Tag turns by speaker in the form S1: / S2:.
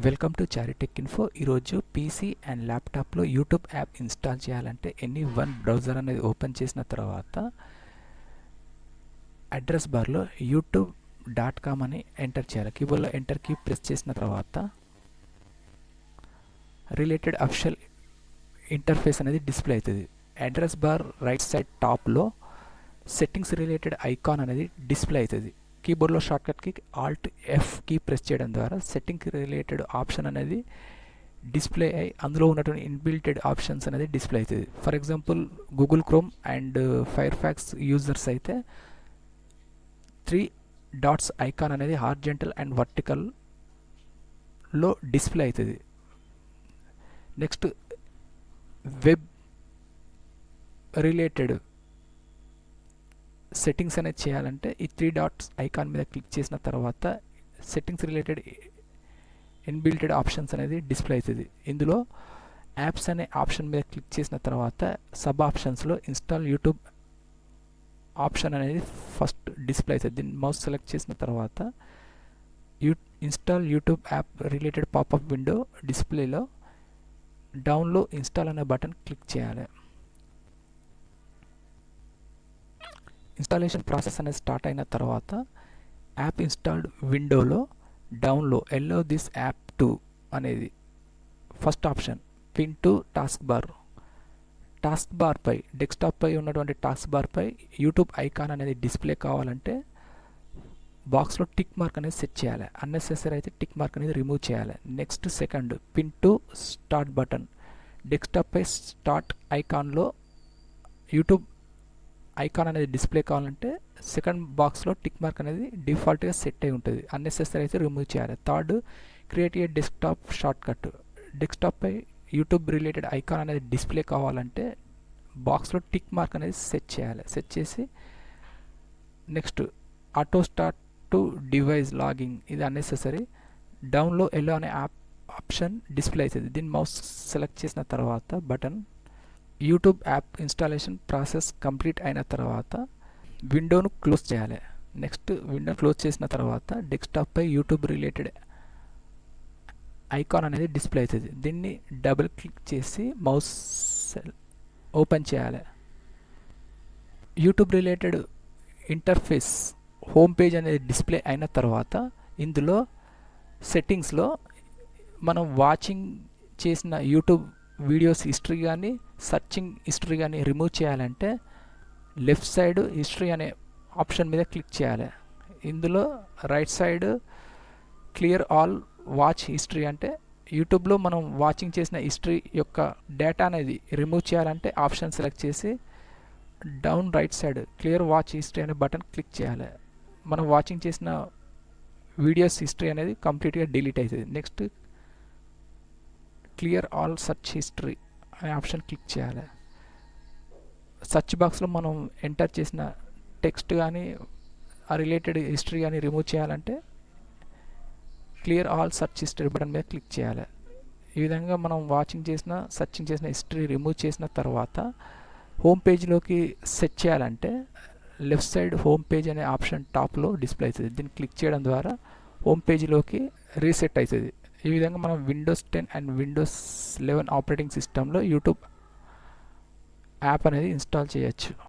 S1: Welcome to Chari tech info. ఈరోజు PC and ల్యాప్టాప్లో YouTube app install చేయాలంటే any one browser అనేది open చేసిన తర్వాత అడ్రస్ బార్లో youtube.com అని ఎంటర్ చేయాలి. కీబోర్డ్లో ఎంటర్ కీ ప్రెస్ చేసిన తర్వాత రిలేటెడ్ అఫిషియల్ ఇంటర్ఫేస్ అనేది డిస్ప్లే అవుతుంది. అడ్రస్ బార్ రైట్ సైడ్ టాప్లో సెట్టింగ్స్ రిలేటెడ్ ఐకాన్ అనేది డిస్ప్లే అవుతుంది. కీబోర్డ్లో షార్ట్కట్కి ఆల్ట్ ఎఫ్ కీ ప్రెస్ చేయడం ద్వారా సెట్టింగ్ రిలేటెడ్ ఆప్షన్ అనేది డిస్ప్లే అయ్యి అందులో ఉన్నటువంటి ఇన్బిల్టెడ్ ఆప్షన్స్ అనేది డిస్ప్లే అవుతుంది. For example Google Chrome and Firefox users అయితే 3 డాట్స్ ఐకాన్ అనేది హార్జెంటల్ అండ్ వర్టికల్లో డిస్ప్లే అవుతుంది. నెక్స్ట్ వెబ్ రిలేటెడ్ సెట్టింగ్స్ అనేది చేయాలంటే ఈ 3 డాట్స్ ఐకాన్ మీద క్లిక్ చేసిన తర్వాత సెట్టింగ్స్ రిలేటెడ్ ఇన్బిల్టెడ్ ఆప్షన్స్ అనేది డిస్ప్లే అవుతుంది. ఇందులో యాప్స్ అనే ఆప్షన్ మీద క్లిక్ చేసిన తర్వాత సబ్ ఆప్షన్స్లో ఇన్స్టాల్ యూట్యూబ్ ఆప్షన్ అనేది ఫస్ట్ డిస్ప్లే అవుతుంది. దీన్ని మౌస్ సెలెక్ట్ చేసిన తర్వాత install YouTube app related popup window డిస్ప్లేలో డౌన్లో ఇన్స్టాల్ అనే బటన్ క్లిక్ చేయాలి. ఇన్స్టాలేషన్ ప్రాసెస్ అనేది స్టార్ట్ అయిన తర్వాత యాప్ ఇన్స్టాల్డ్ విండోలో డౌన్లో ఎల్లో దిస్ యాప్ టు అనేది first option pin to task bar పై డెస్క్టాప్ పై ఉన్నటువంటి టాస్క్ బార్ పై యూట్యూబ్ ఐకాన్ అనేది డిస్ప్లే కావాలంటే బాక్స్లో టిక్ మార్క్ అనేది సెట్ చేయాలి. అన్నెసెసరీ అయితే టిక్ మార్క్ అనేది రిమూవ్ చేయాలి. Next second pin to start button desktop పై స్టార్ట్ ఐకాన్లో యూట్యూబ్ ఐకాన్ అనేది డిస్ప్లే కావాలంటే సెకండ్ బాక్స్లో టిక్ మార్క్ అనేది డిఫాల్ట్గా సెట్ అయి ఉంటుంది. అన్నెసెసరీ అయితే రిమూవ్ చేయాలి. Third create a desktop shortcut డెస్క్టాప్పై యూట్యూబ్ రిలేటెడ్ ఐకాన్ అనేది డిస్ప్లే కావాలంటే బాక్స్లో టిక్ మార్క్ అనేది సెట్ చేయాలి. సెట్ చేసి next auto start to device logging ఇది అన్నెసెసరీ. డౌన్లో ఎల్లో అనే ఆప్షన్ డిస్ప్లే అవుతుంది. దీన్ని మౌస్ సెలెక్ట్ చేసిన తర్వాత button YouTube app installation process complete అయిన తర్వాత విండోను క్లోజ్ చేయాలి. నెక్స్ట్ విండో క్లోజ్ చేసిన తర్వాత డెస్క్టాప్పై యూట్యూబ్ రిలేటెడ్ ఐకాన్ అనేది డిస్ప్లే అవుతుంది. దీన్ని డబుల్ క్లిక్ చేసి మౌస్ ఓపెన్ చేయాలి. YouTube related interface home page అనేది డిస్ప్లే అయిన తర్వాత ఇందులో సెట్టింగ్స్లో మనం వాచింగ్ చేసిన యూట్యూబ్ వీడియోస్ హిస్టరీ కానీ సర్చింగ్ హిస్టరీ కానీ రిమూవ్ చేయాలంటే లెఫ్ట్ సైడ్ హిస్టరీ అనే ఆప్షన్ మీద క్లిక్ చేయాలి. ఇందులో right side clear all watch history అంటే యూట్యూబ్లో మనం వాచింగ్ చేసిన హిస్టరీ యొక్క డేటా అనేది రిమూవ్ చేయాలంటే ఆప్షన్ సెలెక్ట్ చేసి down right side clear watch history అనే బటన్ క్లిక్ చేయాలి. మనం వాచింగ్ చేసిన వీడియోస్ హిస్టరీ అనేది కంప్లీట్గా డిలీట్ అవుతుంది. Next clear all search history అనే ఆప్షన్ క్లిక్ చేయాలి. సెర్చ్ బాక్స్లో మనం ఎంటర్ చేసిన టెక్స్ట్ కానీ ఆ రిలేటెడ్ హిస్టరీ కానీ రిమూవ్ చేయాలంటే clear all search history button మీద క్లిక్ చేయాలి. ఈ విధంగా మనం వాచింగ్ చేసిన సర్చింగ్ చేసిన హిస్టరీ రిమూవ్ చేసిన తర్వాత హోమ్ పేజ్లోకి సెట్ చేయాలంటే లెఫ్ట్ సైడ్ హోమ్ పేజ్ అనే ఆప్షన్ టాప్లో డిస్ప్లే అవుతుంది. దీన్ని క్లిక్ చేయడం ద్వారా హోమ్ పేజ్లోకి రీసెట్ అవుతుంది. ఈ విధంగా మనం విండోస్ 10 అండ్ విండోస్ 11 ఆపరేటింగ్ సిస్టంలో యూట్యూబ్ యాప్ అనేది ఇన్స్టాల్ చేయొచ్చు.